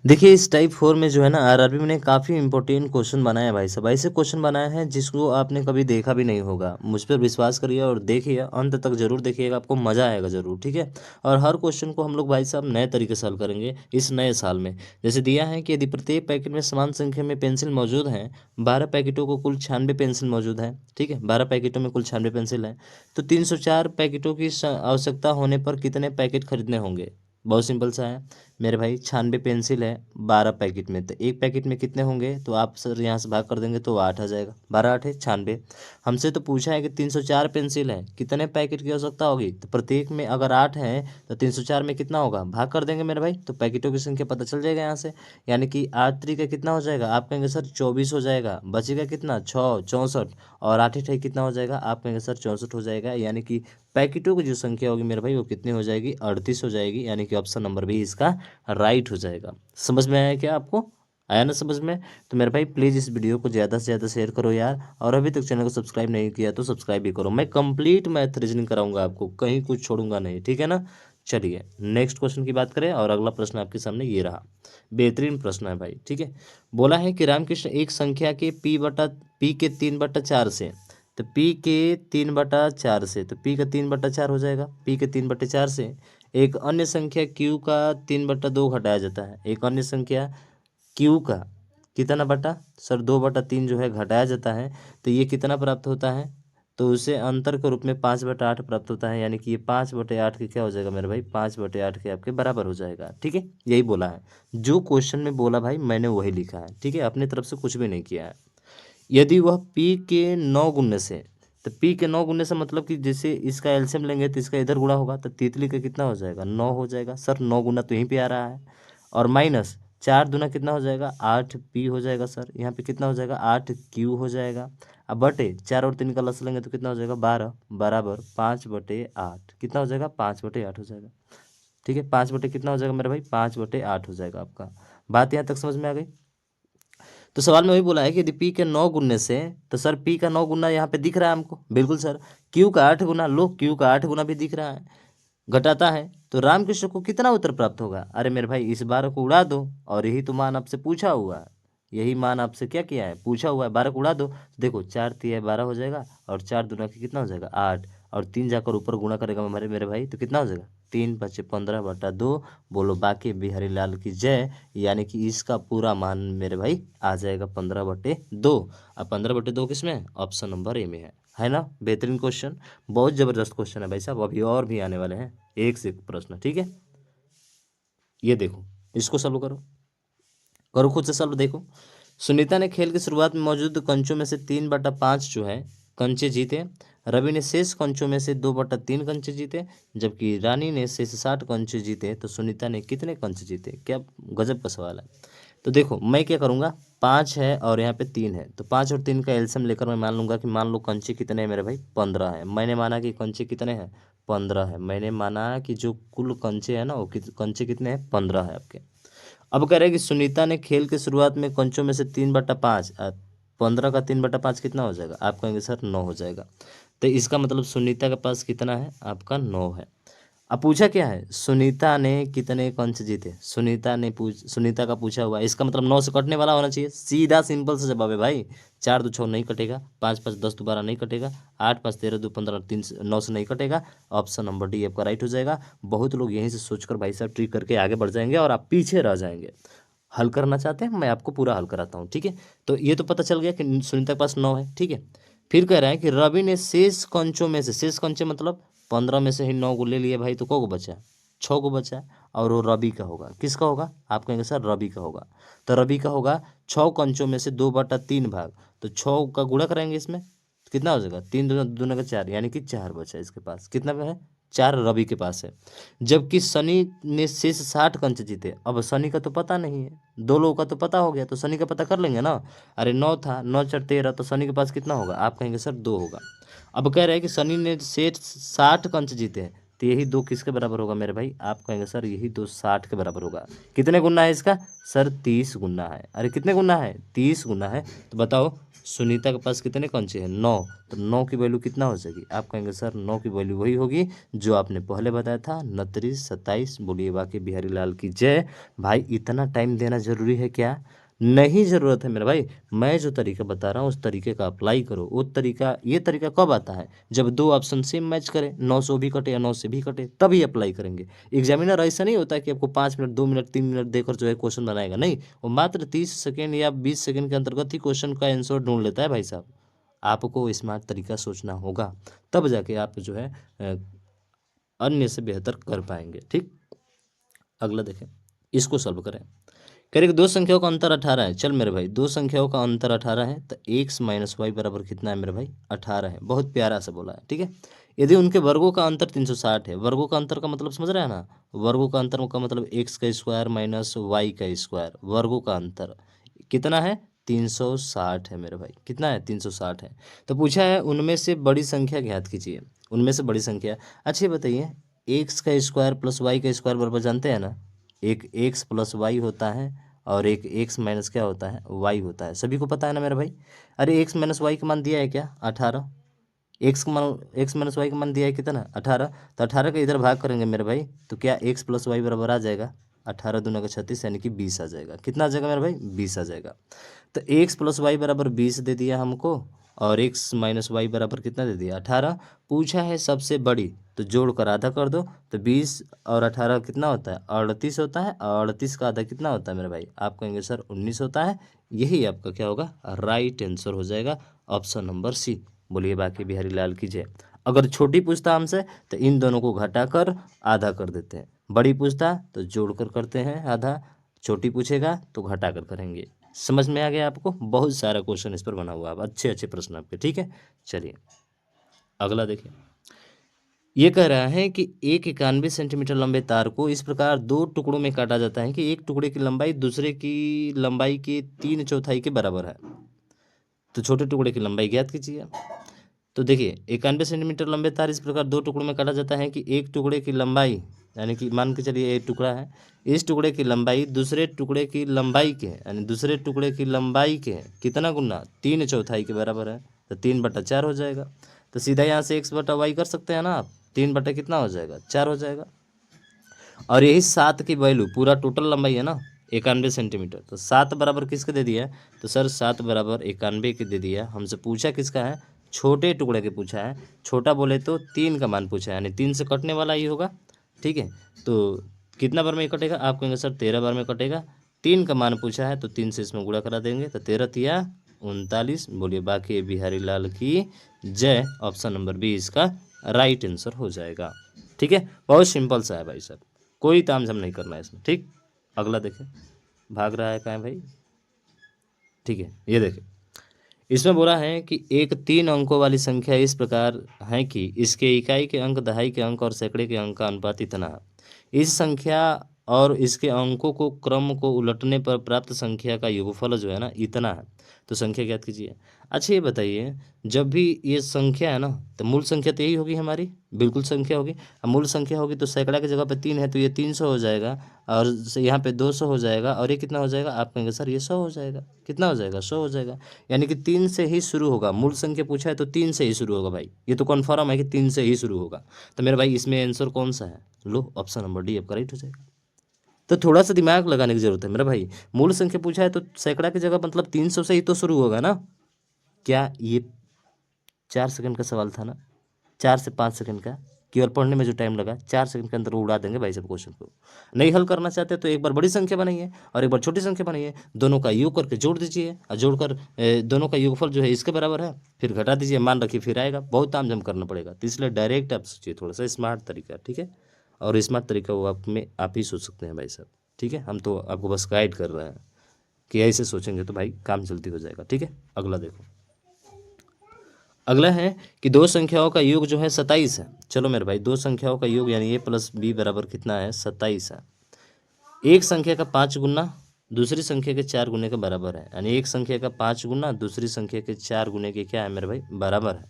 देखिए इस टाइप 4 में जो है ना आरआरबी में काफ़ी इंपॉर्टेंट क्वेश्चन बनाया है भाई साहब। ऐसे क्वेश्चन बनाए हैं जिसको आपने कभी देखा भी नहीं होगा। मुझ पर विश्वास करिए और देखिए, अंत तक जरूर देखिएगा, आपको मज़ा आएगा ज़रूर, ठीक है। और हर क्वेश्चन को हम लोग भाई साहब नए तरीके से हल करेंगे इस नए साल में। जैसे दिया है कि यदि प्रत्येक पैकेट में समान संख्या में पेंसिल मौजूद हैं, 12 पैकेटों को कुल 96 पेंसिल मौजूद है, ठीक है, 12 पैकेटों में कुल 96 पेंसिल हैं, तो 304 पैकेटों की आवश्यकता होने पर कितने पैकेट खरीदने होंगे। बहुत सिंपल सा है मेरे भाई। 96 पेंसिल है 12 पैकेट में, तो एक पैकेट में कितने होंगे, तो आप सर यहाँ से भाग कर देंगे तो 8 आ जाएगा। 12 8 है 96। हमसे तो पूछा है कि 304 पेंसिल है, कितने पैकेट की आवश्यकता होगी, तो प्रत्येक में अगर 8 है तो 304 में कितना होगा, भाग कर देंगे मेरे भाई, तो पैकेटों की संख्या पता चल जाएगा यहाँ से। यानी कि 8 3 कितना हो जाएगा, आप कहेंगे सर 24 हो जाएगा, बचेगा कितना 6 64, और 8 8 कितना हो जाएगा, आप कहेंगे सर 64 हो जाएगा। यानी कि पैकेटों की जो संख्या होगी मेरे भाई वो कितनी हो जाएगी, 38 हो जाएगी। यानी कि ऑप्शन नंबर भी इसका राइट हो जाएगा। समझ में आया क्या आपको, आया ना समझ में। तो मेरे भाई प्लीज़ इस वीडियो को ज़्यादा से ज़्यादा शेयर करो यार, और अभी तक चैनल को सब्सक्राइब नहीं किया तो सब्सक्राइब भी करो। मैं कंप्लीट मैथ रीजनिंग कराऊंगा आपको, कहीं कुछ छोड़ूंगा नहीं, ठीक है ना। चलिए नेक्स्ट क्वेश्चन की बात करें, और अगला प्रश्न आपके सामने ये रहा। बेहतरीन प्रश्न है भाई, ठीक है। बोला है कि रामकृष्ण एक संख्या के पी के 3/4 से, तो पी के 3/4 से, तो पी का 3/4 हो जाएगा। पी के 3/4 से एक अन्य संख्या क्यू का 3/2 घटाया जाता है। एक अन्य संख्या क्यू का कितना बटा, सर 2/3 जो है घटाया जाता है, तो ये कितना प्राप्त होता है, तो उसे अंतर के रूप में 5/8 प्राप्त होता है। यानी कि ये 5/8 के क्या हो जाएगा मेरे भाई, 5/8 के आपके बराबर हो जाएगा, ठीक है। यही बोला है, जो क्वेश्चन में बोला भाई मैंने वही लिखा है, ठीक है, अपनी तरफ से कुछ भी नहीं किया है। यदि वह पी के 9 गुने से, तो पी के 9 गुने से मतलब कि जैसे इसका एलसीएम लेंगे तो इसका इधर गुणा होगा, तो तितली का कितना हो जाएगा, 9 हो जाएगा। सर 9 गुना तो यहीं पे आ रहा है, और माइनस 4 दूना कितना हो जाएगा, 8 पी हो जाएगा। सर यहाँ पे कितना हो जाएगा, 8 क्यू हो जाएगा। अब बटे 4 और 3 का लस लेंगे तो कितना हो जाएगा, 12 बराबर 5/8 कितना हो जाएगा, 5/8 हो जाएगा, ठीक है। 5 बटे कितना हो जाएगा मेरे भाई, 5/8 हो जाएगा आपका। बात यहाँ तक समझ में आ गई। तो सवाल में वही बोला है कि यदि पी के 9 गुने से, तो सर पी का 9 गुना यहाँ पे दिख रहा है हमको, बिल्कुल सर। क्यू का 8 गुना, लो क्यू का 8 गुना भी दिख रहा है, घटाता है, तो रामकृष्ण को कितना उत्तर प्राप्त होगा। अरे मेरे भाई इस 12 को उड़ा दो, और यही तो मान आपसे पूछा हुआ है, यही मान आपसे क्या किया है, पूछा हुआ है। 12 को उड़ा दो, तो देखो 4 तिया 12 हो जाएगा, और 4 दूना की कितना हो जाएगा 8, और 3 जाकर ऊपर गुणा करेगा हमारे मेरे भाई, तो कितना हो जाएगा 3 × 5 = 15/2। बोलो बाकी बिहारी लाल की जय। यानी कि इसका पूरा मान मेरे भाई आ जाएगा 15/2। अब 15/2 किसमें, ऑप्शन नंबर ए में है ना। बेहतरीन क्वेश्चन, बहुत ज़बरदस्त क्वेश्चन है भाई साहब, अभी और भी आने वाले हैं एक से एक प्रश्न, ठीक है। ये देखो, इसको सॉल्व करो, करो खुद से सॉल्व, देखो। सुनीता ने खेल की शुरुआत में मौजूद कंचों में से 3/5 जो है कंचे जीते। रवि ने शेष कंचों में से 2/3 कंचे जीते, जबकि रानी ने शेष 60 कंचे जीते, तो सुनीता ने कितने कंचे जीते। क्या गजब का सवाल है। तो देखो मैं क्या करूँगा, 5 है और यहाँ पे 3 है, तो 5 और 3 का एलसीएम लेकर मैं मान लूँगा कि मान लो कंचे कितने हैं मेरे भाई, 15 है। मैंने माना कि कंचे कितने हैं, 15 है। मैंने माना कि जो कुल कंचे हैं ना वो कंचे कितने हैं, 15 है आपके। अब कह रहे हैं कि सुनीता ने खेल की शुरुआत में कंचों में से 3/5, 15 का 3/5 कितना हो जाएगा, आप कहेंगे सर 9 हो जाएगा। तो इसका मतलब सुनीता के पास कितना है, आपका 9 है। अब पूछा क्या है, सुनीता ने कितने कंच जीते, सुनीता का पूछा हुआ है, इसका मतलब 9 से कटने वाला होना चाहिए। सीधा सिंपल सा जवाब है भाई। 4 2 6 नहीं कटेगा, 5 5 10 12 नहीं कटेगा, 8 5 13 2 15 3 9 से नहीं कटेगा। ऑप्शन नंबर डी आपका राइट हो जाएगा। बहुत लोग यहीं से सोचकर भाई साहब ट्रिक करके आगे बढ़ जाएंगे और आप पीछे रह जाएंगे। हल करना चाहते हैं, मैं आपको पूरा हल कराता हूँ, ठीक है। तो ये तो पता चल गया कि सुनीता के पास 9 है, ठीक है। फिर कह रहा है कि रवि ने शेष कंचों में से, शेष कंचे मतलब 15 में से ही 9 को ले लिए भाई, तो को बचा, 6 को बचा, और वो रवि का होगा। किसका होगा, आप कहेंगे सर रवि का होगा। तो रवि का होगा 6 कंचों में से 2/3 भाग, तो 6 का गुणा करेंगे इसमें, तो कितना हो जाएगा, 3 दूना दूना का 4, यानी कि 4 बचा इसके पास। कितना पे है, 4 रवि के पास है। जबकि शनि ने शेष 60 कंच जीते। अब शनि का तो पता नहीं है, दो लोगों का तो पता हो गया, तो शनि का पता कर लेंगे ना। अरे 9 था, 9 4 13, तो शनि के पास कितना होगा, आप कहेंगे सर 2 होगा। अब कह रहे हैं कि शनि ने शेष 60 कंच जीते हैं, तो यही 2 किसके बराबर होगा मेरे भाई? आप कहेंगे सर यही 2 60 के बराबर होगा। कितने गुना है इसका? सर 30 गुना है। अरे कितने गुना है? 30 गुना है। तो बताओ सुनीता के पास कितने कंचे हैं? 9। तो 9 की वैल्यू कितना हो जाएगी? आप कहेंगे सर 9 की वैल्यू वही होगी जो आपने पहले बताया था, 29 27। बोलिए बाकी बिहारी लाल की जय। भाई इतना टाइम देना ज़रूरी है क्या? नहीं ज़रूरत है मेरे भाई। मैं जो तरीका बता रहा हूँ उस तरीके का अप्लाई करो। वो तरीका, ये तरीका कब आता है? जब 2 ऑप्शन सेम मैच करें, 9 से भी कटे या 9 से भी कटे, तभी अप्लाई करेंगे। एग्जामिनर ऐसा नहीं होता कि आपको 5 मिनट 2 मिनट 3 मिनट देकर जो है क्वेश्चन बनाएगा, नहीं। वो मात्र 30 सेकेंड या 20 सेकेंड के अंतर्गत ही क्वेश्चन का आंसर ढूंढ लेता है भाई साहब। आपको स्मार्ट तरीका सोचना होगा, तब जाके आप जो है अन्य से बेहतर कर पाएंगे। ठीक, अगला देखें, इसको सॉल्व करें। कह रहे कि दो संख्याओं का अंतर 18 है। चल मेरे भाई, दो संख्याओं का अंतर 18 है तो एक्स माइनस वाई बराबर कितना है मेरे भाई? 18 है। बहुत प्यारा सा बोला है, ठीक है। यदि उनके वर्गों का अंतर 360 है, वर्गों का अंतर का मतलब समझ रहे हैं ना? वर्गों का अंतर का मतलब एक्स का स्क्वायर माइनस वाई का स्क्वायर, वर्गों का अंतर कितना है? 360 है मेरे भाई। कितना है? 360 है। तो पूछा है उनमें से बड़ी संख्या ज्ञात कीजिए। उनमें से बड़ी संख्या, अच्छा ये बताइए, एक्स का स्क्वायर प्लस वाई का स्क्वायर बराबर जानते हैं ना? एक एक्स प्लस वाई होता है और एक एक्स माइनस क्या होता है? वाई होता है। सभी को पता है ना मेरे भाई? अरे एक्स माइनस वाई का मान दिया है क्या? 18। एक्स माइनस वाई का मान दिया है कितना? 18। तो 18 का इधर भाग करेंगे मेरे भाई, तो क्या एक्स प्लस वाई बराबर आ जाएगा? 18 दूना का 36 यानी कि 20 आ जाएगा। कितना आ जाएगा मेरे भाई? 20 आ जाएगा। तो एक्स प्लस वाई बराबर 20 दे दिया हमको, और एक्स माइनस वाई बराबर कितना दे दिया? 18। पूछा है सबसे बड़ी, तो जोड़कर आधा कर दो। तो 20 और 18 कितना होता है? 38 होता है। और 38 का आधा कितना होता है मेरे भाई? आप कहेंगे सर 19 होता है। यही आपका क्या होगा? राइट आंसर हो जाएगा, ऑप्शन नंबर सी। बोलिए बाकी बिहारी लाल की जय। अगर छोटी पूछता हमसे तो इन दोनों को घटाकर आधा कर देते हैं, बड़ी पूछता तो जोड़कर करते हैं आधा, छोटी पूछेगा तो घटाकर करेंगे। समझ में आ गया आपको? बहुत सारा क्वेश्चन इस पर बना हुआ है, अच्छे अच्छे प्रश्न आपके, ठीक है। चलिए अगला देखिए। ये कह रहा है कि एक 91 सेंटीमीटर लंबे तार को इस प्रकार दो टुकड़ों में काटा जाता है कि एक टुकड़े की लंबाई दूसरे की लंबाई की 3/4 के बराबर है। तो छोटे टुकड़े की लंबाई ज्ञात कीजिए। तो देखिए 91 सेंटीमीटर लंबे तार इस प्रकार दो टुकड़ों में काटा जाता है कि एक टुकड़े की लंबाई, यानी कि मान के चलिए एक टुकड़ा है, इस टुकड़े की लंबाई दूसरे टुकड़े की लंबाई के है, यानी दूसरे टुकड़े की लंबाई के कितना गुना? 3/4 के बराबर है। तो 3/4 हो जाएगा। तो सीधा यहाँ से x/y कर सकते हैं ना आप? 3 कितना हो जाएगा? 4 हो जाएगा। और यही 7 की वैल्यू, पूरा टोटल लंबाई है ना 91 सेंटीमीटर, तो 7 बराबर किसके दे दिया है? तो सर 7 बराबर 91 के दे दिया। हमसे पूछा किसका है? छोटे टुकड़े के पूछा है। छोटा बोले तो 3 का मान पूछा है, यानी 3 से कटने वाला ही होगा, ठीक है। तो कितना बार में कटेगा? आप कहेंगे सर 13 बार में कटेगा। 3 का मान पूछा है तो 3 से इसमें गुणा करा देंगे, तो 13 तिया 39। बोलिए बाकी बिहारी लाल की जय। ऑप्शन नंबर बी इसका राइट आंसर हो जाएगा, ठीक है। बहुत सिंपल सा है भाई साहब, कोई तामझाम नहीं करना है इसमें, ठीक। अगला देखें, भाग रहा है कहाँ भाई? ठीक है, ये देखें। इसमें बोला है कि एक 3 अंकों वाली संख्या इस प्रकार है कि इसके इकाई के अंक, दहाई के अंक और सैकड़े के अंक का अनुपात इतना है। इस संख्या और इसके अंकों को क्रम को उलटने पर प्राप्त संख्या का योगफल जो है ना इतना है। तो संख्या ज्ञात कीजिए। अच्छा ये बताइए, जब भी ये संख्या है ना, तो मूल संख्या तो यही होगी हमारी, बिल्कुल संख्या होगी। अब मूल संख्या होगी तो सैकड़ा की जगह पे 3 है तो ये 300 हो जाएगा, और यहाँ पे 200 हो जाएगा, और ये कितना हो जाएगा? आप कहेंगे सर ये 100 हो जाएगा। कितना हो जाएगा? 100 हो जाएगा। यानी कि 3 से ही शुरू होगा। मूल संख्या पूछा है तो 3 से ही शुरू होगा भाई, ये तो कन्फर्म है कि 3 से ही शुरू होगा। तो मेरे भाई इसमें आंसर कौन सा है? लो, ऑप्शन नंबर डी आपका राइट हो जाएगा। तो थोड़ा सा दिमाग लगाने की जरूरत है मेरा भाई। मूल संख्या पूछा है तो सैकड़ा की जगह मतलब 300 से ही तो शुरू होगा ना। क्या ये 4 सेकंड का सवाल था ना? 4 से 5 सेकंड का, केवल पढ़ने में जो टाइम लगा 4 सेकंड के अंदर वो उड़ा देंगे भाई सब क्वेश्चन को। नहीं हल करना चाहते तो एक बार बड़ी संख्या बनाइए और एक बार छोटी संख्या बनाइए, दोनों का योग करके जोड़ दीजिए, और जोड़कर दोनों का योगफल जो है इसके बराबर है, फिर घटा दीजिए, मान रखिए, फिर आएगा। बहुत तामझाम करना पड़ेगा, तो इसलिए डायरेक्ट आप सोचिए, थोड़ा सा स्मार्ट तरीका, ठीक है। और स्मार्ट तरीका वो आप ही सोच सकते हैं भाई साहब, ठीक है। हम तो आपको बस गाइड कर रहे हैं कि ऐसे सोचेंगे तो भाई काम जल्दी हो जाएगा, ठीक है। अगला देखो, अगला है कि दो संख्याओं का योग जो है 27 है। चलो मेरे भाई, दो संख्याओं का योग यानी a प्लस बी बराबर कितना है? 27 है। एक संख्या का 5 गुना दूसरी संख्या के 4 गुने के बराबर है, यानी एक संख्या का 5 गुना दूसरी संख्या के 4 गुने के क्या है मेरे भाई? बराबर है।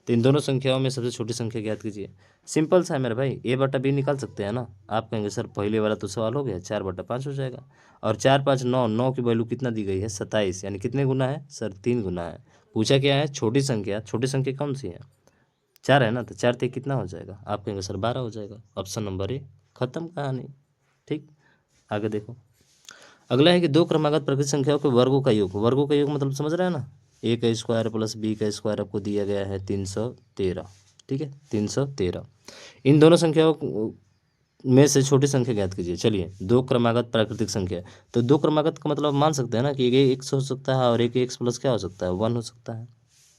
तो इन दोनों संख्याओं में सबसे छोटी संख्या ज्ञात कीजिए। सिंपल सा है मेरे भाई, ए बटा बी निकाल सकते हैं ना। आप कहेंगे सर पहले वाला तो सवाल हो गया, 4/5 हो जाएगा। और 4 5 9, 9 की वैल्यू कितना दी गई है, 27, यानी कितने गुना है सर, 3 गुना है। पूछा क्या है, छोटी संख्या। छोटी संख्या कौन सी है, 4 है ना, तो 4 ते कितना हो जाएगा, आप कहेंगे सर 12 हो जाएगा। ऑप्शन नंबर ए, खत्म कहानी। ठीक, आगे देखो। अगला है कि दो क्रमागत प्रकृत संख्याओं के वर्गों का योग। वर्गों का योग मतलब समझ रहे हैं ना, ए का स्क्वायर प्लस बी का स्क्वायर आपको दिया गया है 313। ठीक है, 313। इन दोनों संख्याओं में से छोटी संख्या ज्ञात कीजिए। चलिए, दो क्रमागत प्राकृतिक संख्या। तो दो क्रमागत का मतलब मान सकते हैं ना कि एक एक्स हो सकता है और एक एक्स प्लस क्या हो सकता है, 1 हो सकता है।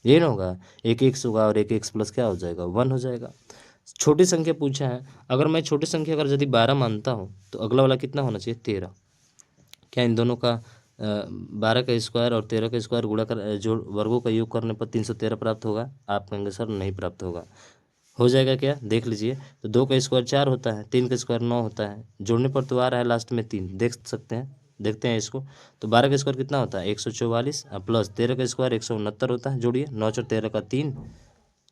ये ना होगा, एक एक्स होगा और एक एक्स प्लस क्या हो जाएगा, 1 हो जाएगा। छोटी संख्या पूछा है, अगर मैं छोटी संख्या अगर यदि 12 मानता हूँ तो अगला वाला कितना होना चाहिए, 13। क्या इन दोनों का 12 का स्क्वायर और 13 का स्क्वायर गुणा कर जो वर्गों का योग करने पर 313 प्राप्त होगा। आप कहेंगे सर नहीं प्राप्त होगा। हो जाएगा क्या, देख लीजिए। तो 2 का स्क्वायर 4 होता है, 3 का स्क्वायर 9 होता है, जोड़ने पर तो आ रहा है लास्ट में 3, देख सकते हैं। देखते हैं इसको। तो 12 का स्क्वायर कितना होता है, 144, प्लस 13 का स्क्वायर 169 होता है। जोड़िए, 9 4 13 का 3,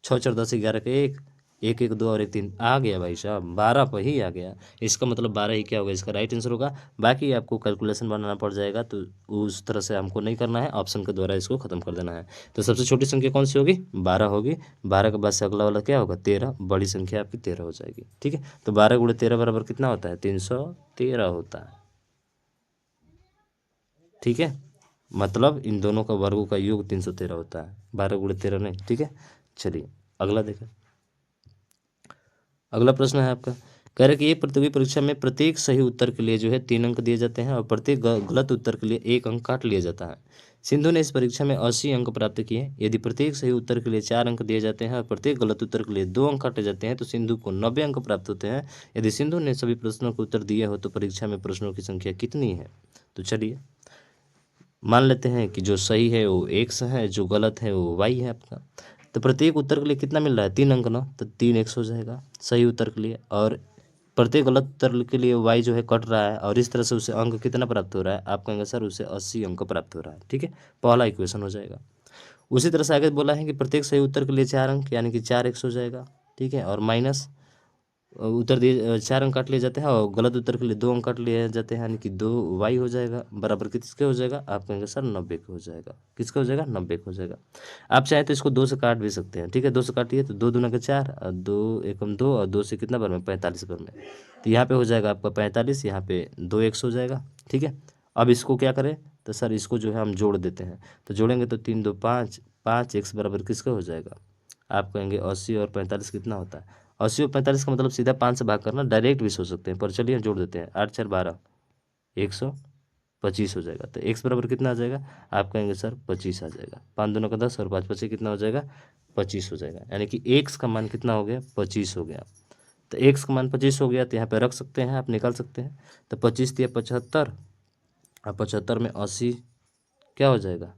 6 4 10 11 का 1, 1 1 2 और 1 3, आ गया भाई साहब, 12 पर ही आ गया। इसका मतलब 12 ही क्या होगा, इसका राइट आंसर होगा। बाकी आपको कैलकुलेशन बनाना पड़ जाएगा, तो उस तरह से हमको नहीं करना है, ऑप्शन के द्वारा इसको खत्म कर देना है। तो सबसे छोटी संख्या कौन सी होगी, 12 होगी। 12 के बाद से अगला वाला क्या होगा, 13। बड़ी संख्या आपकी 13 हो जाएगी। ठीक है, तो 12 गुणे 13 बराबर कितना होता है, 313 होता है। ठीक है, मतलब इन दोनों का वर्गों का योग 313 होता है, 12 गुणे 13 नहीं। ठीक है, चलिए अगला देखें। अगला प्रश्न है आपका, कह रहे कि एक प्रतियोगी परीक्षा में प्रत्येक सही उत्तर के लिए जो है 3 अंक दिए जाते हैं और प्रत्येक गलत उत्तर के लिए 1 अंक काट लिया जाता है। सिंधु ने इस परीक्षा में 80 अंक प्राप्त किए। यदि प्रत्येक सही उत्तर के लिए 4 अंक दिए जाते हैं और प्रत्येक गलत उत्तर के लिए 2 अंक काटे जाते हैं तो सिंधु को 90 अंक प्राप्त होते हैं। यदि सिंधु ने सभी प्रश्नों के उत्तर दिए हो तो परीक्षा में प्रश्नों की संख्या कितनी है। तो चलिए मान लेते हैं कि जो सही है वो एक्स है, जो गलत है वो वाई है आपका। तो प्रत्येक उत्तर के लिए कितना मिल रहा है, 3 अंक ना, तो 3 एक्स हो जाएगा सही उत्तर के लिए। और प्रत्येक गलत उत्तर के लिए वाई जो है कट रहा है, और इस तरह से उसे अंक कितना प्राप्त हो रहा है, आप कहेंगे सर उसे 80 अंक प्राप्त हो रहा है। ठीक है, पहला इक्वेशन हो जाएगा। उसी तरह से आगे बोला है कि प्रत्येक सही उत्तर के लिए 4 अंक यानी कि 4 एक्स हो जाएगा। ठीक है, और माइनस उत्तर दिए 4 अंक काट लिए जाते हैं और गलत उत्तर के लिए 2 अंक काट लिए जाते हैं, यानी कि 2 वाई हो जाएगा। बराबर किसके हो जाएगा, आप कहेंगे सर 90 के हो जाएगा। किसका हो जाएगा, 90 का हो जाएगा। आप चाहें तो इसको 2 से काट भी सकते हैं। ठीक है, 2 से काटिए तो 2 दूना के 4 और 2 एकम 2 और 2 से कितना बार में, 45 बार में। तो यहाँ पे हो जाएगा आपका 45, यहाँ पे 2 एक्स हो जाएगा। ठीक है, अब इसको क्या करें, तो सर इसको जो है हम जोड़ देते हैं। तो जोड़ेंगे तो 3 2 5, 5 एक्स बराबर किसका हो जाएगा, आप कहेंगे 80 और 45 कितना होता है। 80 और 45 का मतलब सीधा 5 से भाग करना, डायरेक्ट भी सोच सकते हैं, पर चलिए हम जोड़ देते हैं। 8 4 12, 125 हो जाएगा। तो एक्स बराबर कितना आ जाएगा, आप कहेंगे सर 25 आ जाएगा। 5 दूनों का 10 और 5 5 कितना हो जाएगा, 25 हो जाएगा। यानी कि एक्स का मान कितना हो गया, 25 हो गया। तो एक्स का मान 25 हो गया, तो यहाँ पे रख सकते हैं, आप निकाल सकते हैं। तो 25 दिया 75 और 75 में 80 क्या हो जाएगा,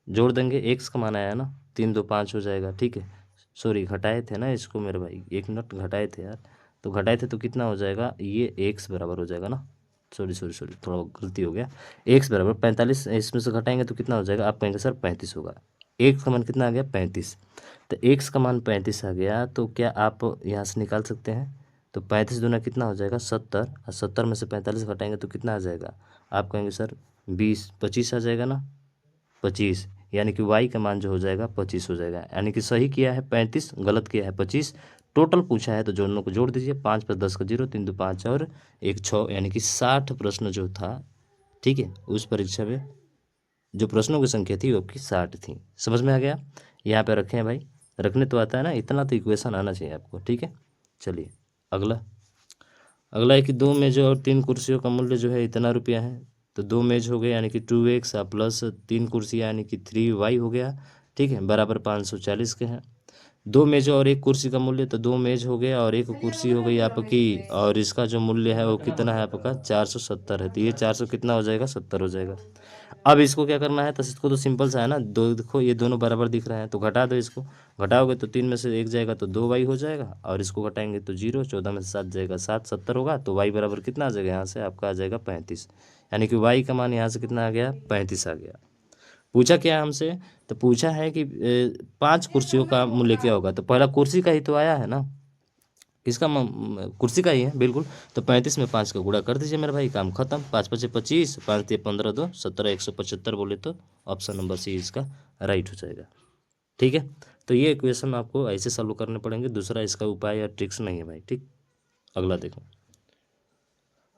जोड़ देंगे, एक्स का मान आया ना, 3 2 5 हो जाएगा। ठीक है, सॉरी घटाए थे ना इसको मेरे भाई, 1 मिनट घटाए थे यार। तो घटाए थे तो कितना हो जाएगा, ये एक्स बराबर हो जाएगा ना, सॉरी सॉरी सॉरी थोड़ा गलती हो गया। एक्स बराबर 45, इसमें से घटाएंगे तो कितना हो जाएगा, आप कहेंगे सर 35 होगा। एक्स का मान कितना आ गया, 35। तो एक्स का मान 35 आ गया, तो क्या आप यहाँ से निकाल सकते हैं। तो 35 दूना कितना हो जाएगा, 70, और 70 में से 45 घटाएंगे तो कितना आ जाएगा, आप कहेंगे सर 20, 25 आ जाएगा ना, 25। यानी कि वाई का मान जो हो जाएगा 25 हो जाएगा। यानी कि सही किया है 35, गलत किया है 25। टोटल पूछा है तो दोनों को जोड़ दीजिए, 5 + 10 का 0, 3 2 5 और 1 6, यानी कि 60 प्रश्न जो था। ठीक है, उस परीक्षा में जो प्रश्नों की संख्या थी वो आपकी 60 थी। समझ में आ गया, यहाँ पे रखें भाई, रखने तो आता है ना, इतना तो इक्वेशन आना चाहिए आपको। ठीक है, चलिए अगला। अगला है कि 2 मेज और 3 कुर्सियों का मूल्य जो है इतना रुपया है। तो 2 मेज हो गए यानी कि 2x प्लस 3 कुर्सियाँ यानी कि 3y हो गया। ठीक है, बराबर 540 के हैं। 2 मेज और 1 कुर्सी का मूल्य, तो 2 मेज हो गया और 1 कुर्सी हो गई आपकी, और इसका जो मूल्य है वो कितना है आपका, 470 है। तो ये 400 कितना हो जाएगा, 70 हो जाएगा। अब इसको क्या करना है, तो इसको तो सिंपल सा है ना, दो देखो ये दोनों बराबर दिख रहे हैं तो घटा दो इसको। घटाओगे तो 3 में से 1 जाएगा तो 2y हो जाएगा, और इसको घटाएंगे तो 0, 14 में से 7 जाएगा 7, 70 होगा। तो y बराबर कितना आ जाएगा, यहाँ से आपका आ जाएगा 35। यानी कि y का मान यहाँ से कितना आ गया, 35 आ गया। पूछा क्या है हमसे, तो पूछा है कि 5 कुर्सियों का मूल्य क्या होगा। तो पहला कुर्सी का ही तो आया है ना, किसका कुर्सी का ही है बिल्कुल। तो 35 में 5 का गुणा कर दीजिए मेरे भाई, काम खत्म। 5×5 = 25, 5×3 = 15, 2 17, 175 बोले तो ऑप्शन नंबर सी इसका राइट हो जाएगा। ठीक है, तो ये इक्वेशन आपको ऐसे सॉल्व करने पड़ेंगे, दूसरा इसका उपाय या ट्रिक्स नहीं है भाई। ठीक, अगला देखो।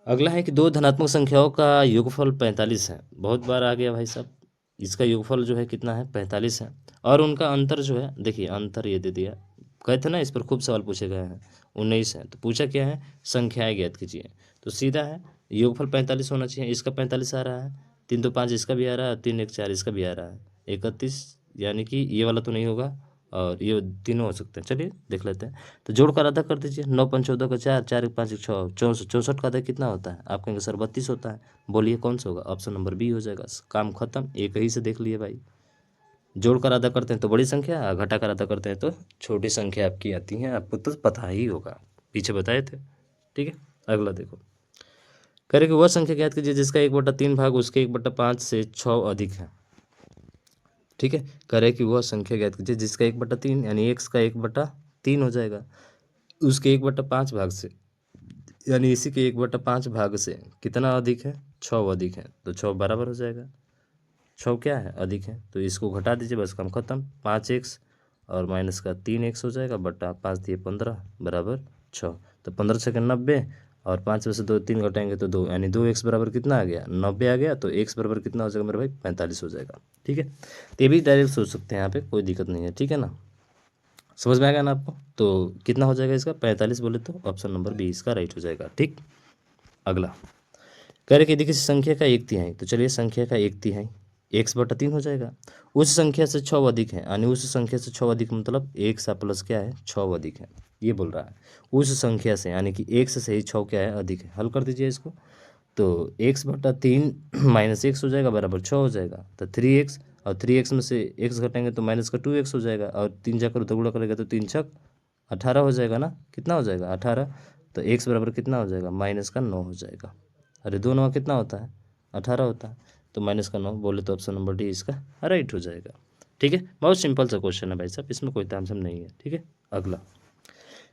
अगला है कि दो धनात्मक संख्याओं का योगफल 45 है। बहुत बार आ गया भाई साहब, इसका योगफल जो है कितना है, 45 है। और उनका अंतर जो है, देखिए अंतर ये दे दिया, कहे थे ना इस पर खूब सवाल पूछे गए हैं, 19 है। तो पूछा क्या है, संख्याएं ज्ञात कीजिए। तो सीधा है, योगफल 45 होना चाहिए, इसका 45 आ रहा है, 3×2=5 इसका भी आ रहा है, 3×1=4 इसका भी आ रहा है, 31, यानी कि ये वाला तो नहीं होगा, और ये तीनों हो सकते हैं। चलिए देख लेते हैं। तो जोड़ कर आधा कर दीजिए, 9×5 = 14, 4×1=5, 6, 64 का आधा कितना होता है, आप कहेंगे सर 32 होता है। बोलिए कौन सा होगा, ऑप्शन नंबर बी हो जाएगा। काम खत्म, एक ही से देख लिए भाई। जोड़ कर आधा करते हैं तो बड़ी संख्या, घटा कर आधा करते हैं तो छोटी संख्या आपकी आती है, आपको तो पता ही होगा, पीछे बताए थे। ठीक है, अगला देखो। कह रहे कि वह संख्या ज्ञात कीजिए जिसका 1/3 भाग उसके 1/5 से 6 अधिक है। ठीक है, करे कि वह संख्या ज्ञात कीजिए जिसका 1/3 यानी एक्स का 1/3 हो जाएगा, उसके 1/5 भाग से, यानी इसी के 1/5 भाग से कितना अधिक है, 6 अधिक है। तो 6 बराबर हो जाएगा, 6 क्या है, अधिक है। तो इसको घटा दीजिए, बस काम खत्म। 5x और माइनस का 3x हो जाएगा, बटा 5×3 = 15 बराबर 6। तो 15×6 = 90, और 5 में से 2 3 घटाएंगे तो 2, यानी 2x बराबर कितना आ गया, 90 आ गया। तो x बराबर कितना हो जाएगा मेरे भाई, 45 हो जाएगा। ठीक है, तो ये भी डायरेक्ट सोच सकते हैं, यहाँ पे कोई दिक्कत नहीं है। ठीक है ना, समझ में आ गया ना आपको। तो कितना हो जाएगा इसका, 45 बोले तो ऑप्शन नंबर बी इसका राइट हो जाएगा। ठीक, अगला। कह रहे कि यदि किसी संख्या का 1/3, तो चलिए संख्या का 1/3 x/3 हो जाएगा। उस संख्या से 6 अधिक है, यानी उस संख्या से 6 अधिक मतलब एक सा प्लस क्या है, 6 अधिक है, ये बोल रहा है। उस संख्या से, यानी कि एक से सही 6 क्या है, अधिक है। हल कर दीजिए इसको, तो x/3 - x हो जाएगा, बराबर 6 हो जाएगा। तो 3x, और 3x में से x घटाएंगे तो माइनस का 2x हो जाएगा, और 3 जाकर उधर गुणा करेगा तो 3×6 = 18 हो जाएगा ना, कितना हो जाएगा 18। तो x बराबर कितना हो जाएगा, -9 हो जाएगा। अरे 2 9 कितना होता है, 18 होता है। तो -9 बोले तो ऑप्शन नंबर डी इसका राइट हो जाएगा। ठीक है, बहुत सिंपल सा क्वेश्चन है भाई साहब, इसमें कोई तामझाम नहीं है। ठीक है, अगला।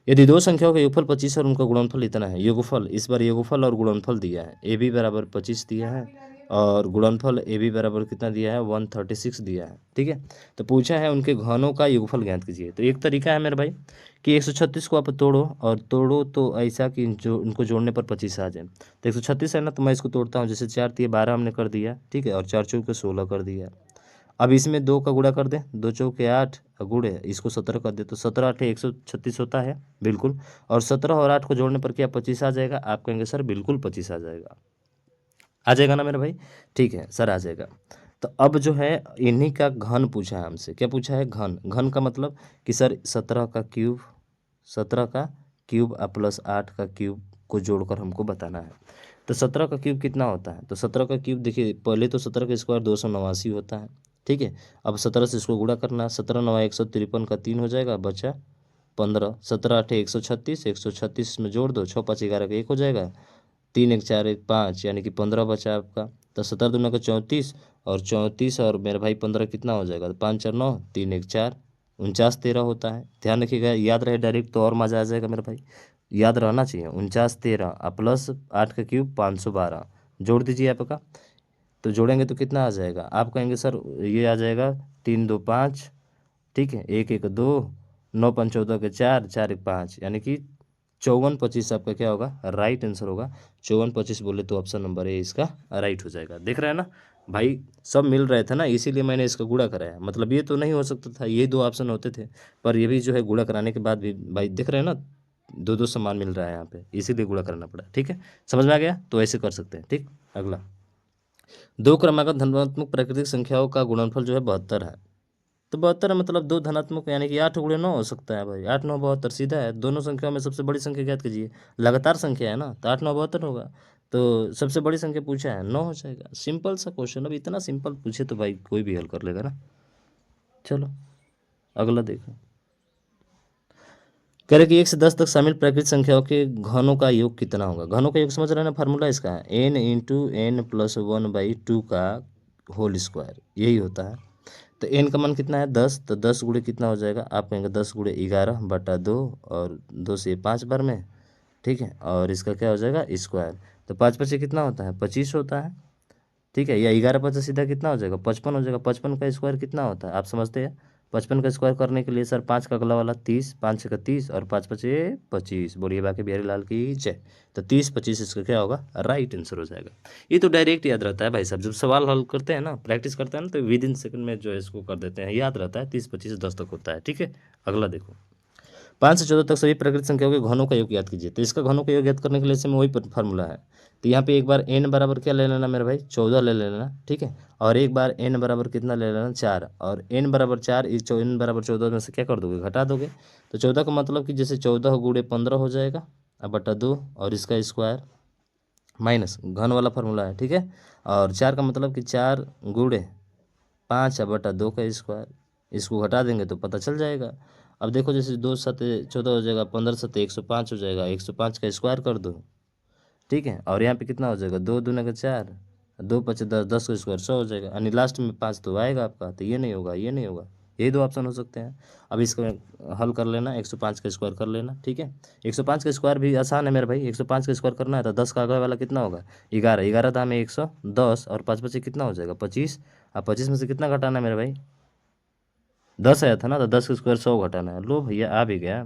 यदि दो संख्याओं का योगफल 25 और उनका गुणनफल इतना है, योगफल इस बार योगफल और गुणनफल दिया है, ए बी बराबर 25 दिया है, और गुणनफल ए बी बराबर कितना दिया है, 136 दिया है। ठीक है, तो पूछा है उनके घनों का योगफल ज्ञात कीजिए। तो एक तरीका है मेरे भाई कि 136 को आप तोड़ो, और तोड़ो तो ऐसा कि जो उनको जोड़ने पर 25 आ जाए। तो 136 है ना, तो मैं इसको तोड़ता हूँ, जैसे 4×3 = 12 हमने कर दिया, ठीक है, और 4×4 = 16 कर दिया। अब इसमें 2 का गुणा कर दें, 2×4 = 8, गुणे इसको 17 कर दे, तो 17×8 = 136 होता है बिल्कुल। और 17 और 8 को जोड़ने पर क्या 25 आ जाएगा, आप कहेंगे सर बिल्कुल 25 आ जाएगा, आ जाएगा ना मेरे भाई। ठीक है सर, आ जाएगा। तो अब जो है इन्हीं का घन पूछा है हमसे, क्या पूछा है, घन। घन का मतलब कि सर 17 का क्यूब, 17 का क्यूब प्लस 8 का क्यूब को जोड़कर हमको बताना है। तो 17 का क्यूब कितना होता है, तो 17 का क्यूब देखिए, पहले तो 17 का स्क्वायर 289 होता है। ठीक है, अब 17 से इसको गुणा करना, 17 9 153 का 3 हो जाएगा, बचा 15, 17 8 136, 136 में जोड़ दो, 6 5 11 का 1 हो जाएगा, 3 1 4 1 5, यानी कि 15 बचा आपका। तो 17 दूना का 34, और 34 और मेरे भाई 15 कितना हो जाएगा, तो 5 4 9, 3 1 4, 49 13 होता है। ध्यान रखिएगा, याद रहे डायरेक्ट तो और मजा आ जाएगा मेरे भाई, याद रहना चाहिए। 49 13 प्लस 8 का क्यूब 512, जोड़ दीजिए आपका। तो जोड़ेंगे तो कितना आ जाएगा, आप कहेंगे सर ये आ जाएगा 3 2 5, ठीक है, 1 1 2, 9 5 14 के 4, 4 1 5, यानी कि 54 25 आपका क्या होगा, राइट आंसर होगा। 54 25 बोले तो ऑप्शन नंबर ए इसका राइट हो जाएगा। देख रहे हैं ना भाई, सब मिल रहे थे ना, इसीलिए मैंने इसका गुणा कराया। मतलब ये तो नहीं हो सकता था, ये 2 ऑप्शन होते थे, पर ये भी जो है गुणा कराने के बाद भी भाई देख रहे हैं ना, 2 2 समान मिल रहा है यहाँ पे, इसीलिए गुणा करना पड़ा। ठीक है, समझ में आ गया, तो ऐसे कर सकते हैं। ठीक, अगला। दो क्रमागत धनात्मक प्राकृतिक संख्याओं का गुणनफल जो है 72 है। तो 72 है मतलब 2 धनात्मक, यानी कि 8 × 9 हो सकता है भाई, 8 9 72 सीधा है। दोनों संख्याओं में सबसे बड़ी संख्या ज्ञात कीजिए, लगातार संख्या है ना, तो 8 9 72 होगा। तो सबसे बड़ी संख्या पूछा है, 9 हो जाएगा। सिंपल सा क्वेश्चन, अब इतना सिंपल पूछे तो भाई कोई भी हल कर लेगा ना। चलो अगला देखो। कह रहे कि 1 से 10 तक शामिल प्राकृतिक संख्याओं के घनों का योग कितना होगा। घनों का योग समझ रहे हैं ना, फार्मूला इसका है n × n + 1/2 का होल स्क्वायर, यही होता है। तो एन का मान कितना है 10, तो 10 गुणे कितना हो जाएगा, आप कहेंगे 10 गुणे 11/2 और 2 से 5 बार में, ठीक है, और इसका क्या हो जाएगा स्क्वायर। तो 5 5 कितना होता है 25 होता है, ठीक है, या 11 5 सीधा कितना हो जाएगा 55 हो जाएगा। 55 का स्क्वायर कितना होता है आप समझते हैं। 55 का स्क्वायर करने के लिए सर 5 का अगला वाला 30, 5 6 30 और 5 5 25। बोलिए बाकी बिहारी लाल की जय। तो 30 25 इसका क्या होगा राइट आंसर हो जाएगा। ये तो डायरेक्ट याद रहता है भाई साहब, जब सवाल हल करते हैं ना, प्रैक्टिस करते हैं ना, तो विद इन सेकंड में जो है इसको कर देते हैं, याद रहता है। 30 25 10 तक होता है, ठीक है। अगला देखो, 5 से 14 तक सभी प्राकृतिक संख्याओं के घनों का योग याद कीजिए। तो इसका घनों का योग याद करने के लिए इसमें वही फार्मूला है। तो यहाँ पे एक बार n बराबर क्या ले लेना मेरे भाई 14 ले लेना, ठीक है, और एक बार n बराबर कितना ले लेना 4, और n बराबर 4, इस n बराबर 14 में से क्या कर दोगे घटा दोगे। तो 14 का मतलब कि जैसे 14 गुणे 15 हो जाएगा अब बटा 2 और इसका स्क्वायर माइनस घन वाला फार्मूला है, ठीक है। और 4 का मतलब कि 4 गुणे 5 बटा 2 का स्क्वायर, इसको घटा देंगे तो पता चल जाएगा। अब देखो जैसे 2 7 14 हो जाएगा, 15 7 105 हो जाएगा, 105 का स्क्वायर कर दो, ठीक है। और यहाँ पे कितना हो जाएगा 2 दूना का 4, 2 5 10, 10 का स्क्वायर 100 हो जाएगा, यानी लास्ट में 5 तो आएगा आपका। तो ये नहीं होगा, ये नहीं होगा, यही दो ऑप्शन हो सकते हैं। अब इसका हल कर लेना, 105 का स्क्वायर कर लेना, ठीक है। 105 का स्क्वायर भी आसान है मेरे भाई, 105 का स्क्वायर करना है तो 10 का अगला वाला कितना होगा 11, 11 दाम में 110 और 5 5 कितना हो जाएगा 25। अब 25 में से कितना घटाना है मेरे भाई 10 आया था ना, तो 10 का स्क्वायर 100 घटाना है। लो भैया आ भी गया।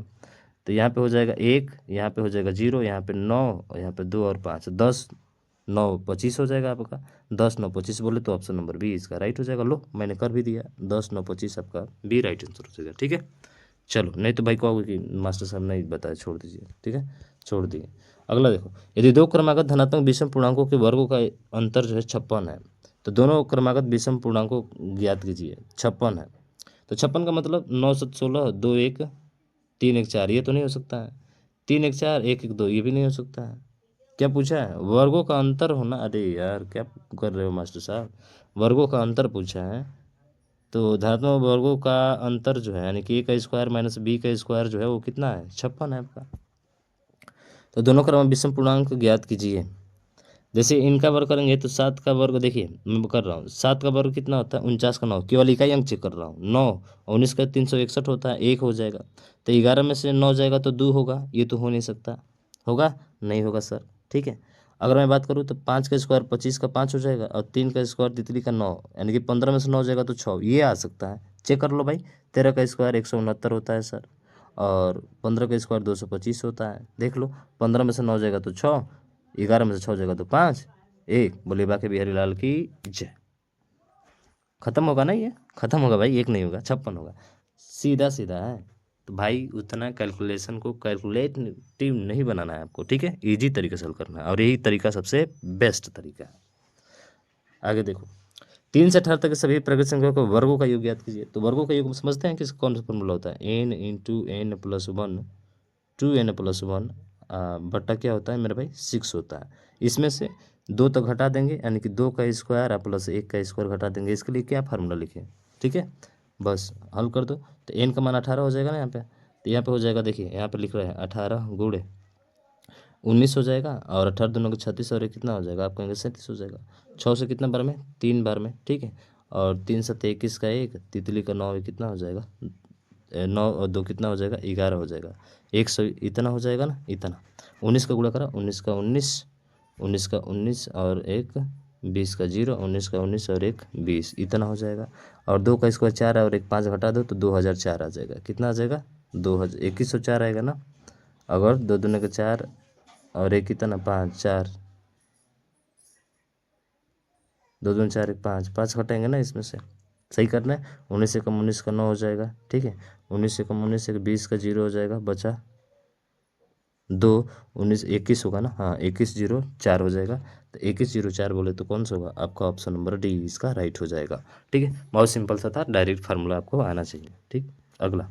तो यहाँ पे हो जाएगा 1, यहाँ पे हो जाएगा 0, यहाँ पे 9 और यहाँ पे 2 और 5, 10 9 25 हो जाएगा आपका। 10 9 25 बोले तो ऑप्शन नंबर बी इसका राइट हो जाएगा। लो मैंने कर भी दिया, 10 9 25 आपका बी राइट आंसर हो जाएगा, ठीक है। चलो नहीं तो भाई कहोगे कि मास्टर साहब नहीं बताया, छोड़ दीजिए, ठीक है, छोड़ दिए। अगला देखो, यदि दो क्रमागत धनात्मक विषम पूर्णांकों के वर्गों का अंतर जो है 56 है, तो दोनों क्रमागत विषम पूर्णांकों ज्ञात कीजिए। 56 है, तो 56 का मतलब 9 7 16 2 1 3 1 4, ये तो नहीं हो सकता है। 3 1 4 1 1 2, ये भी नहीं हो सकता है। क्या पूछा है वर्गों का अंतर होना, अरे यार क्या कर रहे हो मास्टर साहब, वर्गों का अंतर पूछा है। तो धनात्मक वर्गों का अंतर जो है यानी कि ए का स्क्वायर माइनस बी का स्क्वायर जो है वो कितना है 56 है आपका। तो दोनों क्रम विषम पूर्णांक ज्ञात कीजिए। जैसे इनका वर्ग करेंगे तो 7 का वर्ग, देखिए मैं कर रहा हूँ 7 का वर्ग कितना होता है 49 का 9, केवल इकाई अंक चेक कर रहा हूँ 9, 19 का 361 होता है, 1 हो जाएगा। तो 11 में से 9 जाएगा तो 2 होगा, ये तो हो नहीं सकता, होगा नहीं होगा सर, ठीक है। अगर मैं बात करूँ तो 5 का स्क्वायर 25 का 5 हो जाएगा, और 3 का स्क्वायर तितली का 9, यानी कि 15 में से 9 जाएगा तो 6, ये आ सकता है, चेक कर लो भाई। 13 का स्क्वायर 169 होता है सर, और 15 का स्क्वायर 225 होता है, देख लो। 15 में से 9 जाएगा तो 6, 11 में से 6 जाएगा तो 5 1। बोले बाके बिहारी लाल की जय। खत्म होगा ना, ये खत्म होगा भाई, एक नहीं होगा 56 होगा, सीधा सीधा है। तो भाई उतना कैलकुलेशन को कैलकुलेटिव नहीं बनाना है आपको, ठीक है, इजी तरीके से हल करना है, और यही तरीका सबसे बेस्ट तरीका है। आगे देखो, 3 से 18 तक के सभी प्राकृतिक संख्याओं के वर्गों का योग याद कीजिए। तो वर्गों का योग समझते हैं कि कौन सा फॉर्मूला होता है n into n plus 1 2n plus 1 बट्टा क्या होता है मेरे भाई 6 होता है। इसमें से 2 तक घटा देंगे, यानी कि 2 का स्क्वायर प्लस 1 का स्क्वायर घटा देंगे। इसके लिए क्या फार्मूला लिखें, ठीक है, बस हल कर दो। तो n का मान 18 हो जाएगा ना यहाँ पे, तो यहाँ पे हो जाएगा, देखिए यहाँ पे लिख रहे हैं 18 गुणे 19 हो जाएगा, और 18 दोनों को 36 और एक कितना हो जाएगा आप कहेंगे 37 हो जाएगा। 6 से कितना बार में 3 बार में, ठीक है, और 3 7 21 का 1, तितली का 9 कितना हो जाएगा 9 और 2 कितना हो जाएगा 11 हो जाएगा। 100 इतना हो जाएगा ना, इतना। 19 का गुणा करा, 19 का 19, 19 का 19 और एक 20 का 0, 19 का 19 और एक 20, इतना हो जाएगा। और 2 का स्क्वायर 4 है और एक 5 घटा दो तो 2004 आ जाएगा। कितना आ जाएगा 2104 आएगा ना। अगर 2 दूने का 4 और एक कितना 5 4, 2 दूनी 4 एक 5, 5 घटाएंगे ना इसमें से, सही करना है। 19 से कम 19 का 9 हो जाएगा, ठीक है। 19 से कम 19 से 20 का 0 हो जाएगा, बचा 2, 19 21 होगा ना, हाँ 21 0 4 हो जाएगा। तो 21 0 4 बोले तो कौन सा होगा आपका ऑप्शन नंबर डी इसका राइट हो जाएगा, ठीक है। बहुत सिंपल सा था, डायरेक्ट फार्मूला आपको आना चाहिए, ठीक। अगला,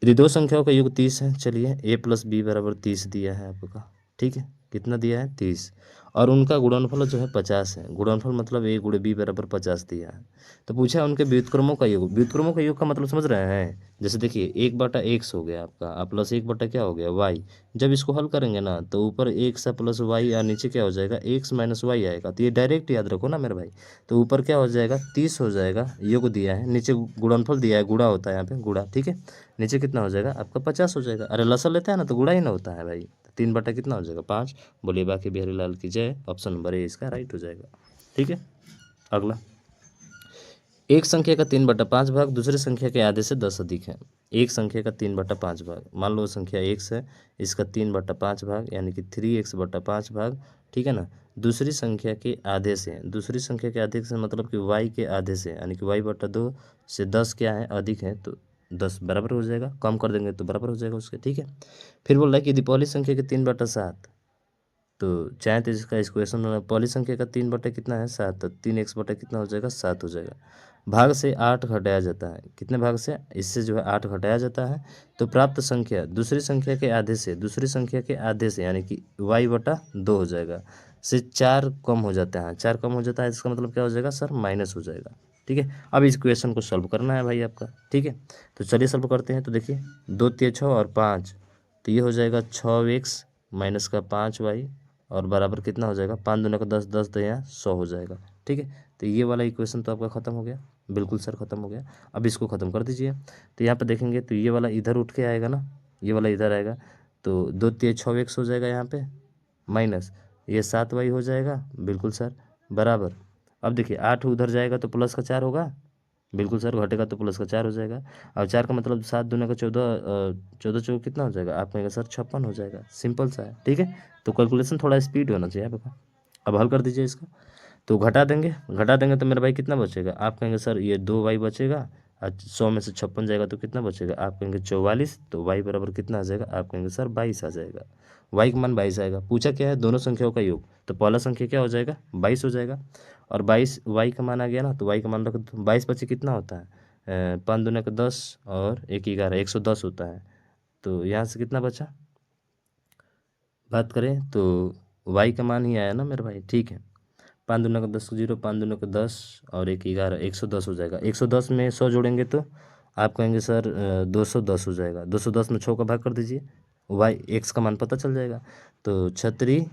यदि दो संख्याओं का योग 30 है, चलिए a प्लस बी बराबर 30 दिया है आपका, ठीक है, कितना दिया है 30, और उनका गुणनफल जो है 50 है। गुणनफल मतलब a गुणे b बराबर 50 दिया है। तो पूछा है उनके व्युत्क्रमों का योग। व्युत्क्रमों का योग का मतलब समझ रहे हैं, जैसे देखिए 1/x हो गया आपका, प्लस 1 क्या हो गया y। जब इसको हल करेंगे ना तो ऊपर x प्लस y और नीचे क्या हो जाएगा x माइनस y आएगा। तो ये डायरेक्ट याद रखो ना मेरे भाई। तो ऊपर क्या हो जाएगा 30 हो जाएगा, योग दिया है, नीचे गुणनफल दिया है, गुणा होता है यहाँ पे गुणा, ठीक है। नीचे कितना हो जाएगा आपका 50 हो जाएगा। अरे लसन लेते हैं ना तो गुणा ही ना होता है भाई। 3 कितना हो जाएगा 5। बोलिए बाकी बिहारी लाल की जय। ऑप्शन नंबर ए इसका राइट हो जाएगा, ठीक है। अगला, एक संख्या का 3/5 भाग दूसरी संख्या के आधे से 10 अधिक है। एक संख्या का 3/5 भाग, मान लो संख्या x है, इसका 3/5 भाग यानी कि 3x/5 भाग, ठीक है ना। दूसरी संख्या के आधे से, दूसरी संख्या के आधे से मतलब कि y के आधे से, यानी कि y/2 से 10 क्या है अधिक है, तो 10 बराबर हो जाएगा। कम कर देंगे तो बराबर हो जाएगा उसके, ठीक है। फिर बोल रहा है कि यदि पहली संख्या के 3/7, तो चाहे तो इसका इक्वेशन में पहली संख्या का 3 कितना है 7, तो 3x कितना हो जाएगा 7 हो जाएगा। भाग से 8 घटाया जाता है, कितने भाग से, इससे जो है 8 घटाया जाता है। तो प्राप्त संख्या दूसरी संख्या के आधे से, दूसरी संख्या के आधे से यानी कि y/2 हो जाएगा, से 4 कम हो जाता है। 4 कम हो जाता है, इसका मतलब क्या हो जाएगा सर, माइनस हो जाएगा, ठीक है। अब इस क्वेश्चन को सॉल्व करना है भाई आपका, ठीक है। तो चलिए सॉल्व करते हैं। तो देखिए 2 3 6 और 5, तो ये हो जाएगा 6x माइनस का 5y और बराबर कितना हो जाएगा, 5 दूना का 10, 10 यहाँ 100 हो जाएगा, ठीक है। तो ये वाला इक्वेशन तो आपका ख़त्म हो गया, बिल्कुल सर ख़त्म हो गया। अब इसको ख़त्म कर दीजिए। तो यहाँ पर देखेंगे तो ये वाला इधर उठ के आएगा ना, ये वाला इधर आएगा, तो 2 3 6x हो जाएगा यहाँ पे, माइनस ये 7y हो जाएगा, बिल्कुल सर, बराबर। अब देखिए 8 उधर जाएगा तो प्लस का 4 होगा, बिल्कुल सर, घटेगा तो प्लस का 4 हो जाएगा। और 4 का मतलब 7 दूना का 14, 14 चौक कितना हो जाएगा, आप कहेंगे सर 56 हो जाएगा, सिंपल सा है, ठीक है। तो कैलकुलेशन थोड़ा स्पीड होना चाहिए आपका। अब हल कर दीजिए इसका। तो घटा देंगे तो मेरे भाई कितना बचेगा, आप कहेंगे सर ये 2y बचेगा, और 100 में से 56 जाएगा तो कितना बचेगा, आप कहेंगे 44, तो y बराबर कितना आ जाएगा, आप कहेंगे सर 22 आ जाएगा। y का मान 22 आएगा। पूछा क्या है, दोनों संख्याओं का योग, तो पहला संख्या क्या हो जाएगा 22 हो जाएगा, और 22 y का मान आ गया ना, तो y का मान रखो, तो 22 बचे कितना होता है, 5 दूना का 10 और 1 11, 110 होता है। तो यहाँ से कितना बचा, बात करें तो y का मान ही आया ना मेरे भाई, ठीक है। 5 दूना का 10 0, 5 दूना का 10 और 1 11, 110 हो जाएगा। 110 में 100 जोड़ेंगे तो आप कहेंगे सर 210 हो जाएगा। 210 में 6 का भाग कर दीजिए, वाई एक्स का मान पता चल जाएगा। तो 36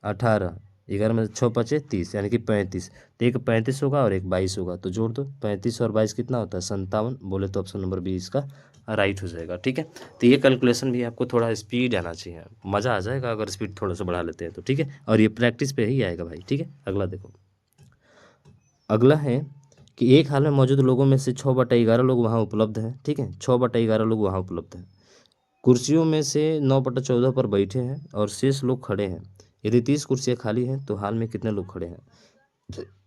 18, 11 में 6 बचे 30, यानी कि 35। तो एक 35 होगा और एक 22 होगा, तो जोड़ दो, 35 और 22 कितना होता है 57। बोले तो ऑप्शन नंबर बी इसका राइट हो जाएगा, ठीक है। तो ये कैलकुलेशन भी आपको थोड़ा स्पीड आना चाहिए, मज़ा आ जाएगा अगर स्पीड थोड़ा सा बढ़ा लेते हैं तो, ठीक है। और ये प्रैक्टिस पे ही आएगा भाई, ठीक है। अगला देखो, अगला है कि एक हाल में मौजूद लोगों में से 6/11 लोग वहाँ उपलब्ध हैं, ठीक है। 6/11 लोग वहाँ उपलब्ध हैं। कुर्सियों में से 9/14 पर बैठे हैं और शेष लोग खड़े हैं। यदि 30 कुर्सियाँ खाली हैं तो हाल में कितने लोग खड़े हैं।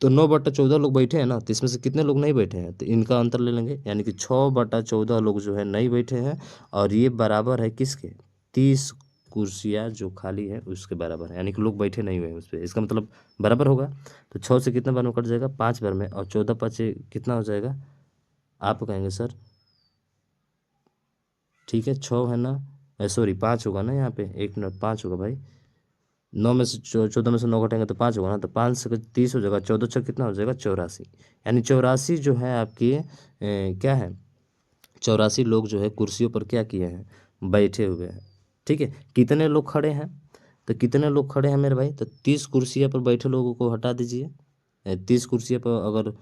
तो 9/14 लोग बैठे हैं ना, तो इसमें से कितने लोग नहीं बैठे हैं, तो इनका अंतर ले लेंगे, यानी कि 6/14 लोग जो है नहीं बैठे हैं, और ये बराबर है किसके, 30 कुर्सियाँ जो खाली है उसके बराबर है, यानी कि लोग बैठे नहीं हुए हैं उस पर, इसका मतलब बराबर होगा। तो 6 से कितना बार में कट जाएगा, 5 बार में, और 14 5 कितना हो जाएगा, आप कहेंगे सर, ठीक है 6 है ना, सॉरी 5 होगा ना यहाँ पे, 1 मिनट, 5 होगा भाई। 9 में से 14 में से 9 घटेंगे तो 5 होगा ना, तो 5 से 30 हो जाएगा, 14 छः कितना हो जाएगा 84, यानी 84 जो है आपकी क्या है, 84 लोग जो है कुर्सियों पर क्या किए हैं, बैठे हुए हैं, ठीक है। कितने लोग खड़े हैं, तो कितने लोग खड़े हैं मेरे भाई, तो 30 कुर्सियों पर बैठे लोगों को हटा दीजिए। 30 कुर्सियों पर अगर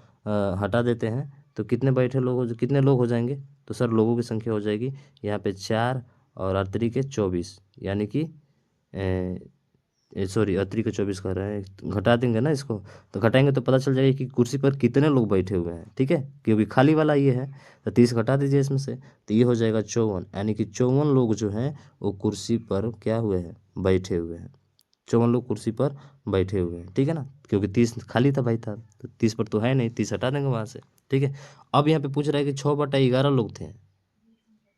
हटा देते हैं तो कितने बैठे लोग कितने लोग हो जाएंगे, तो सर लोगों की संख्या हो जाएगी यहाँ पे 4 और अतरी के 24, यानी कि सॉरी अतरी के 24 कर रहे हैं, घटा देंगे ना इसको, तो घटाएंगे तो पता चल जाएगा कि कुर्सी पर कितने लोग बैठे हुए हैं, ठीक है, क्योंकि खाली वाला ये है। तो 30 घटा दीजिए इसमें से, तो ये हो जाएगा 54, यानी कि 54 लोग जो हैं वो कुर्सी पर क्या हुए हैं, बैठे हुए हैं। 54 लोग कुर्सी पर बैठे हुए हैं, ठीक है ना, क्योंकि 30 खाली था भाई था, तो 30 पर तो है नहीं, 30 हटा देंगे वहाँ से, ठीक है। अब यहाँ पे पूछ रहा है कि 6/11 लोग थे,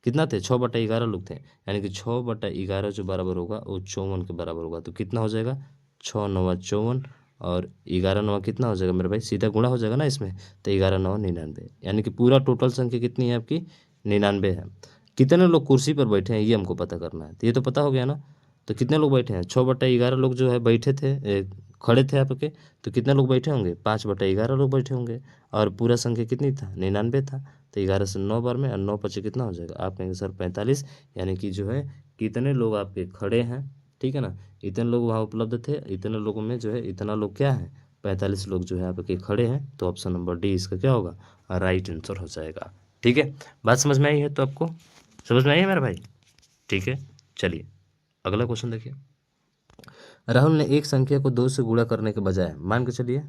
कितना थे, 6/11 लोग थे, यानी कि 6/11 जो बराबर होगा वो 54 के बराबर होगा। तो कितना हो जाएगा, 6 9 54, और 11 9 कितना हो जाएगा मेरे भाई, सीधा गुणा हो जाएगा ना इसमें, तो 11 9 99, यानी कि पूरा टोटल संख्या कितनी है आपकी, 99 है। कितने लोग कुर्सी पर बैठे हैं ये हमको पता करना है, तो ये तो पता हो गया ना। तो कितने लोग बैठे हैं? 6/11 लोग जो है बैठे थे, खड़े थे आपके, तो कितने लोग बैठे होंगे? 5/11 लोग बैठे होंगे। और पूरा संख्या कितनी था? 99 था। तो 11 से 9 बार में, और 9 पचे कितना हो जाएगा? आप कहेंगे सर 45, यानी कि जो है कितने लोग आपके खड़े हैं, ठीक है ना, इतने लोग वहाँ उपलब्ध थे, इतने लोगों में जो है इतना लोग क्या है? 45 लोग जो है आपके खड़े हैं। तो ऑप्शन नंबर डी इसका क्या होगा? राइट आंसर हो जाएगा। ठीक है, बात समझ में आई है? तो आपको समझ में आई है मेरा भाई? ठीक है, चलिए अगला क्वेश्चन देखिए। राहुल ने एक संख्या को 2 से गुणा करने के बजाय, मान के चलिए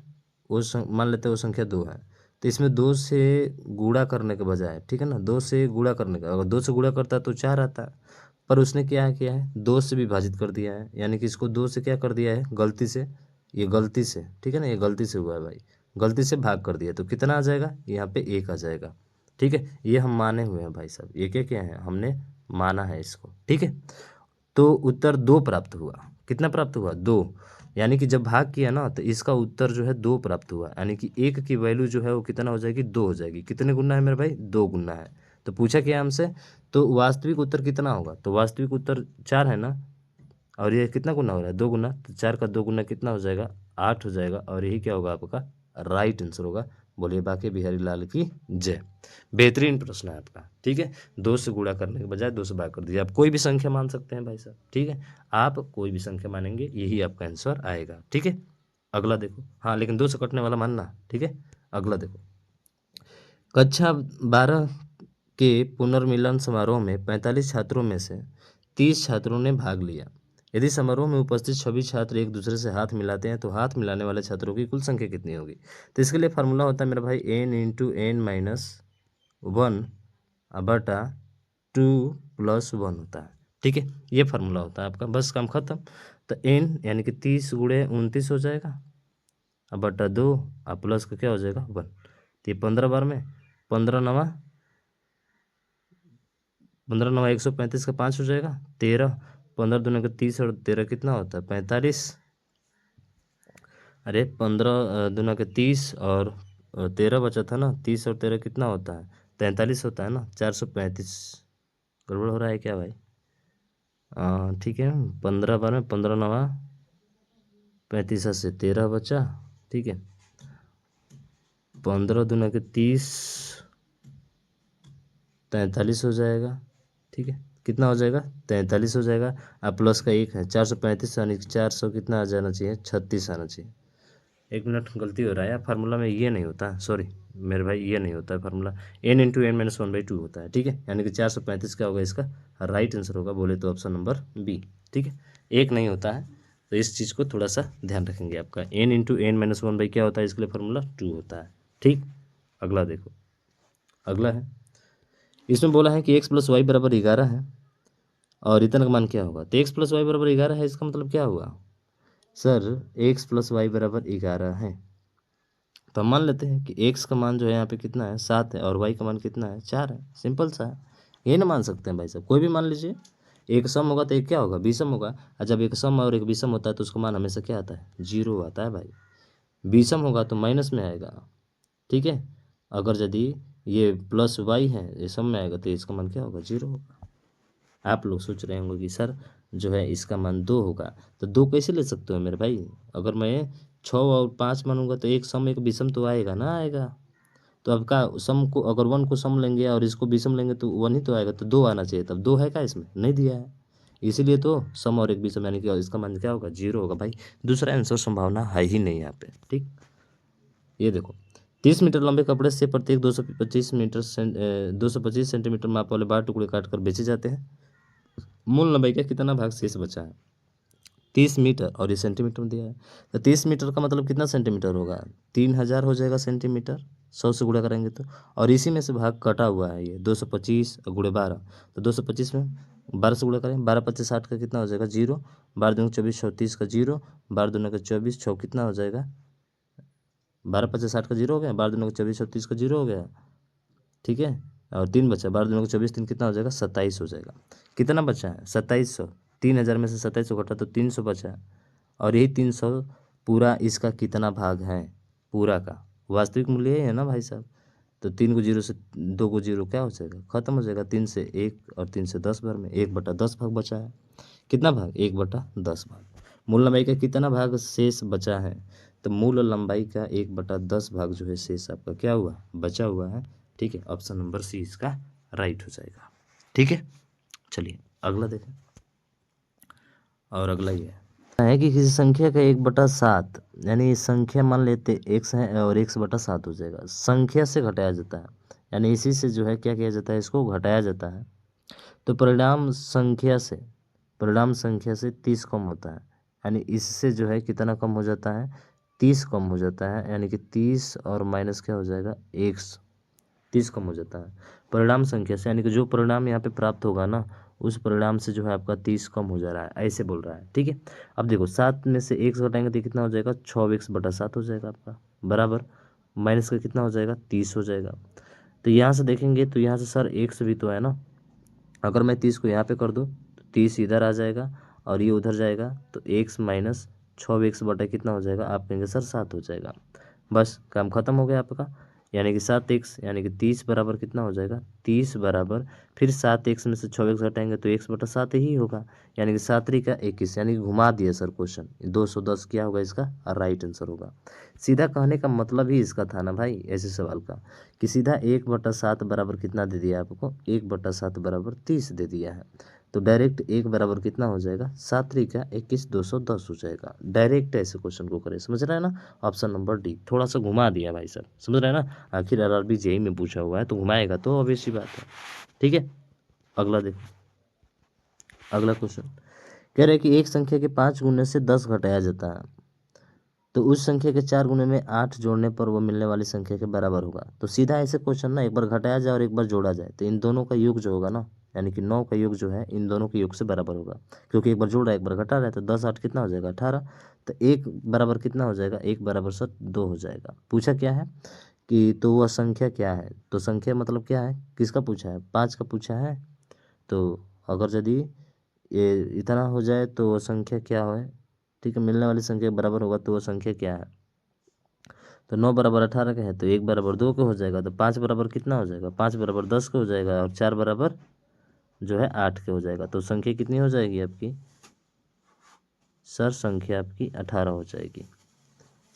मान लेते हैं वो संख्या 2 है, तो इसमें 2 से गुणा करने के बजाय, ठीक है ना, 2 से गुणा करने का, अगर 2 से गुणा करता तो 4 आता, पर उसने क्या किया है? 2 से विभाजित कर दिया है, यानी कि इसको 2 से क्या कर दिया है? गलती से, ये गलती से, ठीक है ना, ये गलती से हुआ है भाई, गलती से भाग कर दिया, तो कितना आ जाएगा? यहाँ पे 1 आ जाएगा। ठीक है, ये हम माने हुए हैं भाई साहब, ये क्या है? हमने माना है इसको। ठीक है, तो उत्तर 2 प्राप्त हुआ। कितना प्राप्त हुआ? 2। यानी कि जब भाग किया ना, तो इसका उत्तर जो है 2 प्राप्त हुआ, यानी कि 1 की वैल्यू जो है वो कितना हो जाएगी? 2 हो जाएगी। कितने गुना है मेरे भाई? 2 गुना है। तो पूछा क्या हमसे? तो वास्तविक उत्तर कितना होगा? तो वास्तविक उत्तर 4 है ना, और ये कितना गुना हो रहा है? 2 गुना। तो 4 का 2 गुना कितना हो जाएगा? 8 हो जाएगा, और यही क्या होगा आपका? राइट आंसर होगा। बोलिए बाकी बिहारी लाल की जय। बेहतरीन प्रश्न है आपका। ठीक है, 2 से गुणा करने के बजाय 2 से भाग कर दीजिए। आप कोई भी संख्या मान सकते हैं भाई साहब। ठीक है, आप कोई भी संख्या मानेंगे, यही आपका आंसर आएगा। ठीक है, अगला देखो। हाँ, लेकिन 2 से कटने वाला मानना। ठीक है, अगला देखो। कक्षा 12 के पुनर्मिलन समारोह में 45 छात्रों में से 30 छात्रों ने भाग लिया। यदि समारोह में उपस्थित सभी छात्र एक दूसरे से हाथ मिलाते हैं तो हाथ मिलाने वाले छात्रों की कुल संख्या कितनी होगी? तो इसके लिए फार्मूला होता है मेरा भाई n×n-1 बटा 2+1 होता है। ठीक है, ये फार्मूला होता है आपका, बस काम खत्म। तो n यानी कि 30 गुणे 29 हो जाएगा, अब बटा 2, अब प्लस का क्या हो जाएगा? 1। तो ये 15 बार में 15 नवा 15 नवा 135 का 5 हो जाएगा 13, 15 दूनी का 30 और 13 कितना होता है? 45। अरे 15 दूना के 30 और 13 बचा था ना, 30 और 13 कितना होता है? 43 होता है ना, 435। गड़बड़ हो रहा है क्या भाई? ठीक है, 15 बार में 15 नवा 35 से 13 बचा। ठीक है, 15 दूना के 30, 43 हो जाएगा। ठीक है, कितना हो जाएगा? 43 हो जाएगा। अब प्लस का 1 है, 435 यानी 400 कितना आ जाना चाहिए? 36 आना चाहिए। 1 मिनट, गलती हो रहा है यार, फार्मूला में ये नहीं होता, सॉरी मेरे भाई, ये नहीं होता है फार्मूला, n×n-1/2 होता है। ठीक है, यानी कि 435 क्या होगा? इसका राइट आंसर होगा। बोले तो ऑप्शन नंबर बी। ठीक है, एक नहीं होता है, तो इस चीज़ को थोड़ा सा ध्यान रखेंगे। आपका n×n-1 क्या होता है? इसके लिए फार्मूला 2 होता है। ठीक, अगला देखो। अगला है, इसमें बोला है कि x+y=11 है और इतना का मान क्या होगा? तो x+y=11 है, इसका मतलब क्या हुआ सर? x+y=11 है, तो हम मान लेते हैं कि x का मान जो है यहाँ पे कितना है? 7 है, और y का मान कितना है? 4 है। सिंपल सा है, ये ना मान सकते हैं भाई साहब, कोई भी मान लीजिए। एक सम होगा तो एक क्या होगा? विषम होगा, और जब एक सम और एक विषम होता है तो उसका मान हमेशा क्या आता है? 0 आता है भाई। विषम होगा तो माइनस में आएगा। ठीक है, अगर यदि ये प्लस वाई है, ये सम में आएगा, तो इसका मान क्या होगा? 0 होगा। आप लोग सोच रहे होंगे कि सर जो है इसका मान 2 होगा, तो 2 कैसे ले सकते हो मेरे भाई? अगर मैं 6 और 5 मानूंगा तो एक सम एक विषम तो आएगा ना, आएगा। तो अब का सम को, अगर 1 को सम लेंगे और इसको विषम लेंगे तो 1 ही तो आएगा, तो 2 आना चाहिए। तब 2 है क्या? इसमें नहीं दिया है, इसीलिए तो सम और एक विषम, यानी कि इसका मान क्या होगा? 0 होगा भाई। दूसरा आंसर संभावना है ही नहीं यहाँ पे। ठीक, ये देखो, 30 मीटर लंबे कपड़े से प्रत्येक 225 सेंटीमीटर माप वाले 12 टुकड़े काटकर बेचे जाते हैं। मूल लंबाई का कितना भाग शेष बचा है? 30 मीटर, और ये सेंटीमीटर में दिया है, तो 30 मीटर का मतलब कितना सेंटीमीटर होगा? 3000 हो जाएगा सेंटीमीटर, 100 से गुणा करेंगे तो। और इसी में से भाग कटा हुआ है ये 225 गुणे 12, तो 225 में 12 से गुणा करें, 12×5 = 60 का कितना हो जाएगा? 0। 12×2 = 24, 34 का 0, 12×2 = 24, 6 कितना हो जाएगा? 12×5 = 60 का 0 हो गया, 12×2 = 24, 34 का 0 हो गया। ठीक है, और 3 बचा, 12×2 = 24, 3 कितना हो जाएगा? 27 हो जाएगा। कितना बचा है? 2700। 3000 में से 2700 घटा तो 300 बचा है, और यही 300 पूरा इसका कितना भाग है? पूरा का वास्तविक मूल्य यही है ना भाई साहब। तो 3 को 0 से 2 को 0 क्या हो जाएगा? खत्म हो जाएगा। 3 से 1 और 3 से 10 बार में 1/10 भाग बचा है। कितना भाग, 1/10 भाग। मूल लंबाई का कितना भाग शेष बचा है, तो मूल लंबाई का 1/10 भाग जो है शेष आपका क्या हुआ, बचा हुआ है। ठीक है, ऑप्शन नंबर सी इसका राइट हो जाएगा। ठीक है, चलिए अगला देखें। और अगला ये है कि किसी संख्या का 1/7, यानी संख्या मान लेते x है और x/7 हो जाएगा, संख्या से घटाया जाता है, यानी इसी से जो है क्या किया जाता है, इसको घटाया जाता है। तो परिणाम संख्या से 30 कम होता है, यानी इससे जो है कितना कम हो जाता है, 30 कम हो जाता है, यानी कि 30 और माइनस क्या हो जाएगा, 30 कम हो जाता है परिणाम संख्या से, यानी कि जो परिणाम यहाँ पे प्राप्त होगा ना, उस परिणाम से जो है आपका 30 कम हो जा रहा है, ऐसे बोल रहा है। ठीक है, अब देखो 7 में से 1 घटाएंगे तो कितना हो जाएगा, 6x/7 हो जाएगा आपका, बराबर माइनस का कितना हो जाएगा, 30 हो जाएगा। तो यहाँ से देखेंगे तो यहाँ से सर x भी तो है ना, अगर मैं 30 को यहाँ पे कर दूँ तो 30 इधर आ जाएगा और ये उधर जाएगा, तो x माइनस 6x बटा कितना हो जाएगा, आप कहेंगे सर 7 हो जाएगा। बस काम खत्म हो गया आपका, यानी कि 7x, यानी कि 30 बराबर कितना हो जाएगा, 30 बराबर फिर 7x में से 6x घटाएंगे तो 1/7 ही होगा, यानी कि 7 का 21, यानी कि घुमा दिया सर क्वेश्चन, 210 क्या होगा इसका राइट आंसर होगा। सीधा कहने का मतलब ही इसका था ना भाई ऐसे सवाल का, कि सीधा 1/7 बराबर कितना दे दिया आपको, 1/7 बराबर 30 दे दिया है, तो डायरेक्ट 1 बराबर कितना हो जाएगा, 7 का 21, 210 हो जाएगा। डायरेक्ट ऐसे क्वेश्चन को करें, समझ रहे हैं ना, ऑप्शन नंबर डी। थोड़ा सा घुमा दिया भाई सर, समझ रहे हैं ना, आखिर आरआरबी जेई में पूछा हुआ है तो घुमाएगा तो ऑब्वियस सी बात है। ठीक है, अगला देखो, अगला क्वेश्चन कह रहे हैं कि एक संख्या के 5 गुने से 10 घटाया जाता है, तो उस संख्या के 4 गुने में 8 जोड़ने पर वो मिलने वाली संख्या के बराबर होगा। तो सीधा ऐसे क्वेश्चन ना, एक बार घटाया जाए और एक बार जोड़ा जाए, तो इन दोनों का योग जो होगा ना, यानी कि 9 का योग जो है इन दोनों के योग से बराबर होगा, क्योंकि एक बार जोड़ रहा है एक बार घटा रहा है, तो 10 8 कितना हो जाएगा, 18। तो एक बराबर कितना हो जाएगा, एक बराबर सर 2 हो जाएगा। पूछा क्या है कि तो वह संख्या क्या है, तो संख्या मतलब क्या है, किसका पूछा है, 5 का पूछा है। तो अगर यदि ये इतना हो जाए तो वह संख्या क्या है, ठीक है, मिलने वाली संख्या के बराबर होगा, तो वह संख्या क्या है। तो 9 बराबर 18 का है, तो 1 बराबर 2 का हो जाएगा, तो 5 बराबर कितना हो जाएगा, 5 बराबर 10 का हो जाएगा, और 4 बराबर जो है 8 के हो जाएगा। तो संख्या कितनी हो जाएगी आपकी, सर संख्या आपकी 18 हो जाएगी।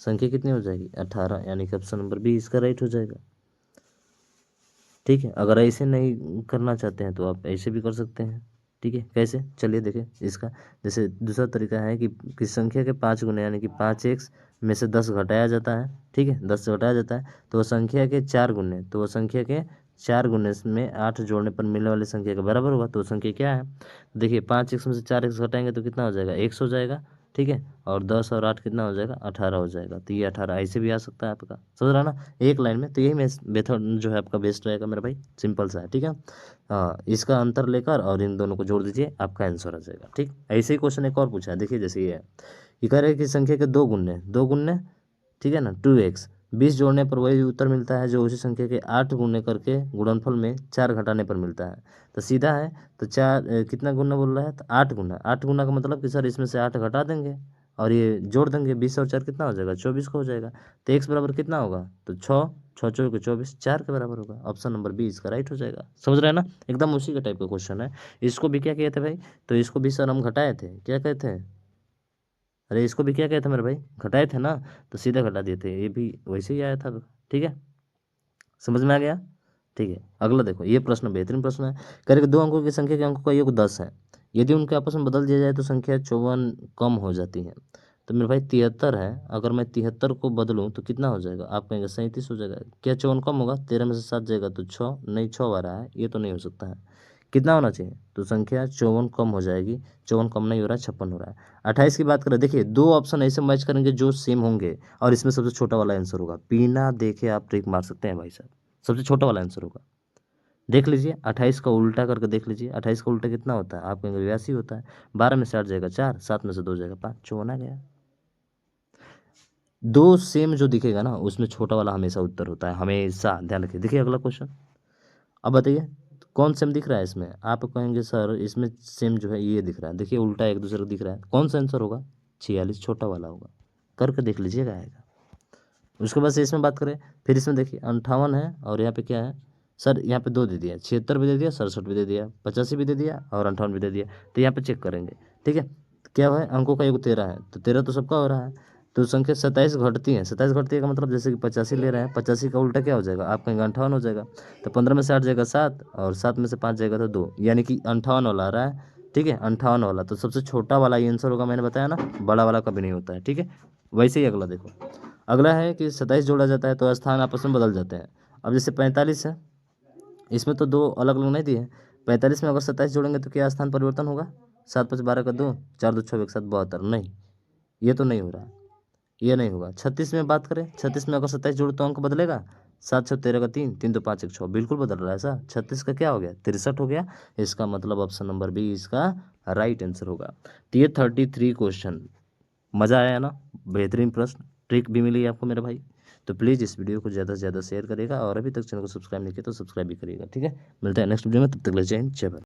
संख्या कितनी हो जाएगी, 18, यानी कि ऑप्शन नंबर बी इसका राइट हो जाएगा। ठीक है, अगर ऐसे नहीं करना चाहते हैं तो आप ऐसे भी कर सकते हैं। ठीक है, कैसे, चलिए देखें इसका। जैसे दूसरा तरीका है कि किस संख्या के 5 गुने, यानी कि 5x में से 10 घटाया जाता है, ठीक है, 10 से घटाया जाता है, तो वह संख्या के 4 गुने, तो वह संख्या के 4 गुने में 8 जोड़ने पर मिलने वाली संख्या के बराबर होगा। तो वो संख्या क्या है, देखिए 5x में से 4x घटाएंगे तो कितना हो जाएगा, x हो जाएगा। ठीक है, और 10 और 8 कितना हो जाएगा, 18 हो जाएगा। तो ये 18 ऐसे भी आ सकता है आपका, समझ रहा ना, एक लाइन में। तो यही मेथड जो है आपका बेस्ट रहेगा मेरा भाई, सिंपल सा है। ठीक है, हाँ, इसका अंतर लेकर और इन दोनों को जोड़ दीजिए, आपका आंसर आ जाएगा। ठीक, ऐसे ही क्वेश्चन एक और पूछा है, देखिए जैसे ये है, ये कह रहे हैं कि संख्या के 2 गुने, ठीक है ना, 2x 20 जोड़ने पर वही उत्तर मिलता है जो उसी संख्या के 8 गुने करके गुणनफल में 4 घटाने पर मिलता है। तो सीधा है, तो 4 कितना गुना बोल रहा है, तो 8 गुना। 8 गुना का मतलब कि सर इसमें से 8 घटा देंगे और ये जोड़ देंगे, 20 और 4 कितना हो जाएगा, 24 का हो जाएगा। तो x बराबर कितना होगा, तो 6 6 चौके 24, 4 के बराबर होगा। ऑप्शन नंबर बी इसका राइट हो जाएगा। समझ रहे हैं ना, एकदम उसी का टाइप का क्वेश्चन है। इसको भी क्या किए थे भाई, तो इसको भी सर हम घटाए थे, क्या कहते हैं, अरे इसको भी क्या कहते हैं मेरे भाई, घटाए थे ना, तो सीधा घटा दिए थे, ये भी वैसे ही आया था। ठीक है, समझ में आ गया। ठीक है, अगला देखो, ये प्रश्न बेहतरीन प्रश्न है। कह दो अंकों की संख्या के अंकों का योग 10 है, यदि उनके आपस में बदल दिया जाए तो संख्या 54 कम हो जाती है। तो मेरे भाई 73 है, अगर मैं 73 को बदलूं तो कितना हो जाएगा, आप कहेंगे 37 हो जाएगा। क्या 54 कम होगा, 13 में से 7 जाएगा तो 6, नहीं 6 आ रहा है, ये तो नहीं हो सकता है। कितना होना चाहिए, तो संख्या 54 कम हो जाएगी, 54 कम नहीं हो रहा है, 56 हो रहा है। 28 की बात करें, देखिए दो ऑप्शन ऐसे मैच करेंगे जो सेम होंगे और इसमें सबसे छोटा वाला आंसर होगा, बिना देखे आप ट्रिक मार सकते हैं भाई साहब, सबसे छोटा वाला आंसर होगा। देख लीजिए 28 का उल्टा करके देख लीजिए, 28 का उल्टा कितना होता है, आप कहेंगे 82 होता है। 12 में से 8 जाएगा 4, 7 में से 2 जाएगा 5, 54 आ गया। दो सेम जो दिखेगा ना उसमें छोटा वाला हमेशा उत्तर होता है, हमेशा ध्यान रखिए। देखिए अगला क्वेश्चन, अब बताइए कौन सेम दिख रहा है इसमें, आप कहेंगे सर इसमें सेम जो है ये दिख रहा है, देखिए उल्टा एक दूसरे को दिख रहा है, कौन सा आंसर होगा, 46 छोटा वाला होगा। करके देख लीजिएगा आएगा। उसके बाद से इसमें बात करें, फिर इसमें देखिए 58 है और यहाँ पे क्या है, सर यहाँ पे 2 दे दिया, 76 भी दे दिया, 67 भी दे दिया, 85 भी दे दिया और 58 भी दे दिया। तो यहाँ पे चेक करेंगे, ठीक है। क्या है, अंकों का योग 13 है, तो 13 तो सबका हो रहा है। तो संख्या 27 घटती है, 27 घटती है का मतलब जैसे कि 85 ले रहे हैं, 85 का उल्टा क्या हो जाएगा, आप कहेंगे 58 हो जाएगा। तो 15 में से 8 जाएगा 7, और 7 में से 5 जाएगा तो 2, यानी कि 58 वाला आ रहा है। ठीक है, 58 वाला तो सबसे छोटा वाला ही आंसर होगा, मैंने बताया ना, बड़ा वाला कभी नहीं होता है। ठीक है, वैसे ही अगला देखो, अगला है कि 27 जोड़ा जाता है तो स्थान आपस में बदल जाते हैं। अब जैसे 45 है, इसमें तो दो अलग अलग नहीं दिए हैं। 45 में अगर 27 जोड़ेंगे तो क्या स्थान परिवर्तन होगा, 7 5 12 का 2, 4 2 6 1 7 72, नहीं, ये तो नहीं हो रहा है, ये नहीं होगा। 36 में बात करें, 36 में अगर 27 जोड़े तो अंक बदलेगा, 7 6 13 का 3, 3 2 5 1 6, बिल्कुल बदल रहा है ऐसा। 36 का क्या हो गया, 63 हो गया। इसका मतलब ऑप्शन नंबर बी इसका राइट आंसर होगा। तो ये 33 क्वेश्चन, मज़ा आया ना, बेहतरीन प्रश्न, ट्रिक भी मिली आपको मेरे भाई। तो प्लीज़ इस वीडियो को ज़्यादा से ज़्यादा शेयर करिएगा, और अभी तक चैनल को सब्सक्राइब नहीं किया तो सब्सक्राइब भी करिएगा। ठीक है, मिलते हैं नेक्स्ट वीडियो में, तब तक ले जय हिंद जय भारत।